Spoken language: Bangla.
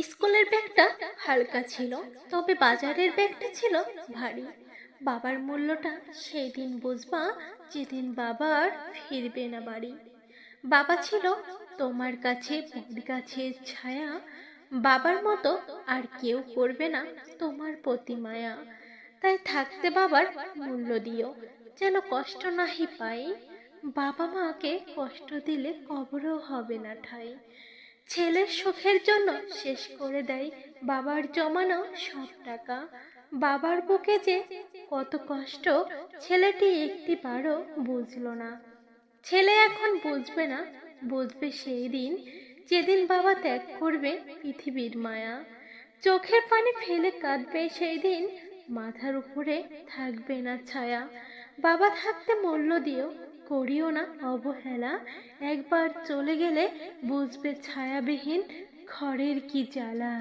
স্কুলের ব্যাগটা হালকা ছিল, তবে বাজারের ব্যাগটা ছিল ভারী। বাবার মূল্যটা সেই দিন বুঝবা যেদিন বাবা আর ফিরবে না বাড়ি। বাবা ছিল তোমার কাছে বট গাছের ছায়া, বাবার মতো আর কেউ করবে না তোমার প্রতি মায়া। তাই থাকতে বাবার মূল্য দিও, যেন কষ্ট নাহি পাই। বাবা মাকে কষ্ট দিলে কবরও হবে না ঠাঁই। ছেলের সুখের জন্য শেষ করে দেয় বাবার জমানো সব টাকা। বাবার বুকে যে কত কষ্ট ছেলেটি একটিবারও বুঝলো না। ছেলে এখন বুঝবে না, বুঝবে সেই দিন যেদিন বাবা ত্যাগ করবে পৃথিবীর মায়া। চোখের পানি ফেলে কাঁদবে সেই দিন, মাথার উপরে থাকবে না ছায়া। বাবা থাকতে মূল্য দিও, করিও না অবহেলা। একবার চলে গেলে বুঝবে ছায়াবিহীন ঘরের কি জ্বালা।